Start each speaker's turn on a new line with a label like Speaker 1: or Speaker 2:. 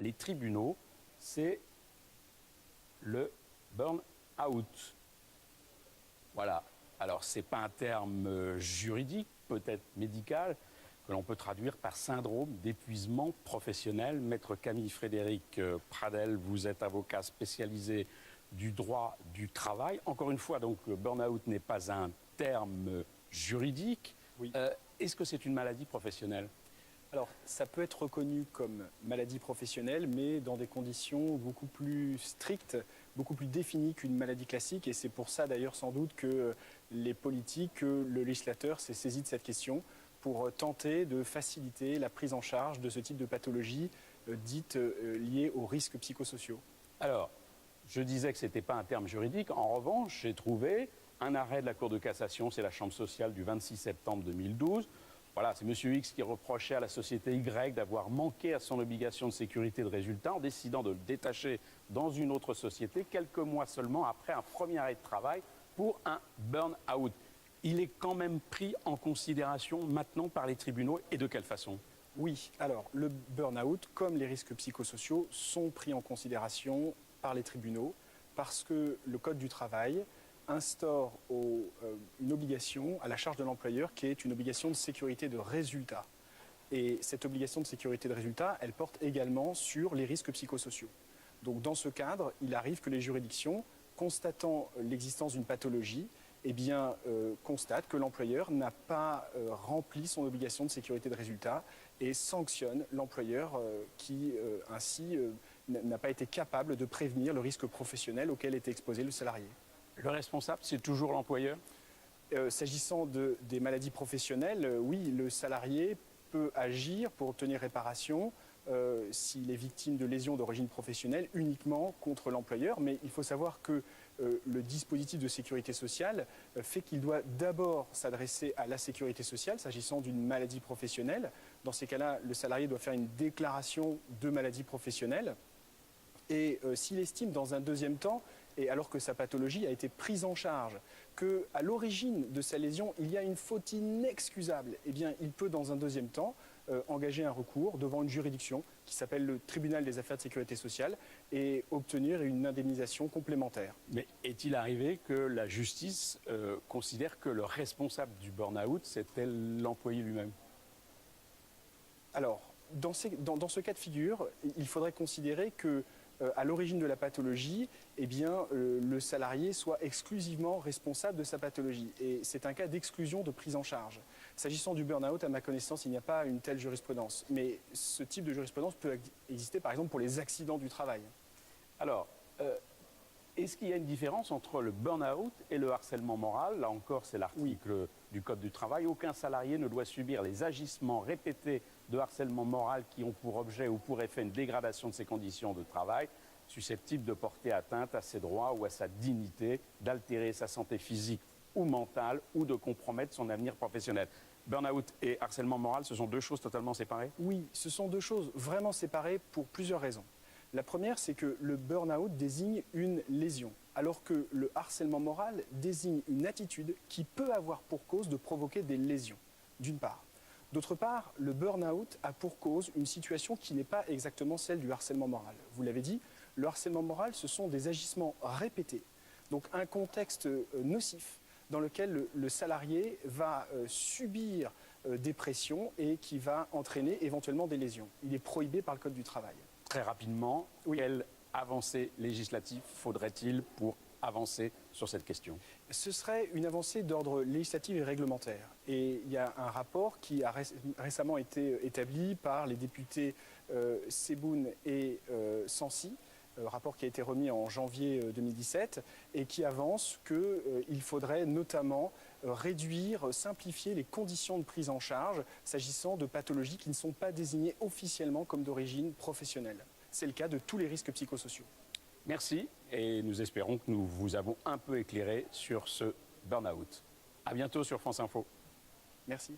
Speaker 1: les tribunaux, c'est le burn-out. Voilà. Alors, ce n'est pas un terme juridique, peut-être médical, que l'on peut traduire par syndrome d'épuisement professionnel. Maître Camille Frédéric Pradel, vous êtes avocat spécialisé du droit du travail. Encore une fois, donc, le burn-out n'est pas un terme juridique.
Speaker 2: Oui.
Speaker 1: Est-ce que c'est une maladie professionnelle?
Speaker 2: Alors, ça peut être reconnu comme maladie professionnelle, mais dans des conditions beaucoup plus strictes, beaucoup plus définies qu'une maladie classique. Et c'est pour ça, d'ailleurs, sans doute, que les politiques, que le législateur s'est saisi de cette question pour tenter de faciliter la prise en charge de ce type de pathologie dite liée aux risques psychosociaux.
Speaker 1: Alors, je disais que ce n'était pas un terme juridique. En revanche, j'ai trouvé un arrêt de la Cour de cassation, c'est la Chambre sociale du 26 septembre 2012. Voilà, c'est M. X qui reprochait à la société Y d'avoir manqué à son obligation de sécurité de résultat en décidant de le détacher dans une autre société quelques mois seulement après un premier arrêt de travail pour un burn-out. Il est quand même pris en considération maintenant par les tribunaux, et de quelle façon?
Speaker 2: Oui, alors le burn-out, comme les risques psychosociaux, sont pris en considération par les tribunaux parce que le Code du travail instaure une obligation à la charge de l'employeur qui est une obligation de sécurité de résultat. Et cette obligation de sécurité de résultat, elle porte également sur les risques psychosociaux. Donc dans ce cadre, il arrive que les juridictions, constatant l'existence d'une pathologie, constatent que l'employeur n'a pas rempli son obligation de sécurité de résultat et sanctionne l'employeur qui ainsi n'a pas été capable de prévenir le risque professionnel auquel était exposé le salarié.
Speaker 1: Le responsable, c'est toujours l'employeur?
Speaker 2: S'agissant des maladies professionnelles, oui, le salarié peut agir pour obtenir réparation s'il est victime de lésions d'origine professionnelle uniquement contre l'employeur. Mais il faut savoir que le dispositif de sécurité sociale fait qu'il doit d'abord s'adresser à la sécurité sociale s'agissant d'une maladie professionnelle. Dans ces cas-là, le salarié doit faire une déclaration de maladie professionnelle. Et s'il estime dans un deuxième temps, et alors que sa pathologie a été prise en charge, qu'à l'origine de sa lésion, il y a une faute inexcusable, eh bien, il peut dans un deuxième temps engager un recours devant une juridiction qui s'appelle le tribunal des affaires de sécurité sociale et obtenir une indemnisation complémentaire.
Speaker 1: Mais est-il arrivé que la justice considère que le responsable du burn-out, c'était l'employé lui-même?
Speaker 2: Alors, dans ce cas de figure, il faudrait considérer que à l'origine de la pathologie, eh bien, le salarié soit exclusivement responsable de sa pathologie. Et c'est un cas d'exclusion de prise en charge. S'agissant du burn-out, à ma connaissance, il n'y a pas une telle jurisprudence. Mais ce type de jurisprudence peut exister, par exemple, pour les accidents du travail.
Speaker 1: Alors, est-ce qu'il y a une différence entre le burn-out et le harcèlement moral? Là encore, c'est l'article du Code du travail. Aucun salarié ne doit subir les agissements répétés de harcèlement moral qui ont pour objet ou pour effet une dégradation de ses conditions de travail, susceptible de porter atteinte à ses droits ou à sa dignité, d'altérer sa santé physique ou mentale ou de compromettre son avenir professionnel. Burn-out et harcèlement moral, ce sont deux choses totalement séparées?
Speaker 2: Oui, ce sont deux choses vraiment séparées pour plusieurs raisons. La première, c'est que le burn-out désigne une lésion, alors que le harcèlement moral désigne une attitude qui peut avoir pour cause de provoquer des lésions, d'une part. D'autre part, le burn-out a pour cause une situation qui n'est pas exactement celle du harcèlement moral. Vous l'avez dit, le harcèlement moral, ce sont des agissements répétés, donc un contexte nocif dans lequel le salarié va subir des pressions et qui va entraîner éventuellement des lésions. Il est prohibé par le Code du travail.
Speaker 1: Très rapidement,
Speaker 2: oui.
Speaker 1: Quelle avancée législative faudrait-il pour avancer sur cette question?
Speaker 2: Ce serait une avancée d'ordre législatif et réglementaire. Et il y a un rapport qui a récemment été établi par les députés Seeboun et Sansi, rapport qui a été remis en janvier 2017, et qui avance qu'il faudrait notamment réduire, simplifier les conditions de prise en charge s'agissant de pathologies qui ne sont pas désignées officiellement comme d'origine professionnelle. C'est le cas de tous les risques psychosociaux.
Speaker 1: Merci et nous espérons que nous vous avons un peu éclairé sur ce burn-out. À bientôt sur France Info.
Speaker 2: Merci.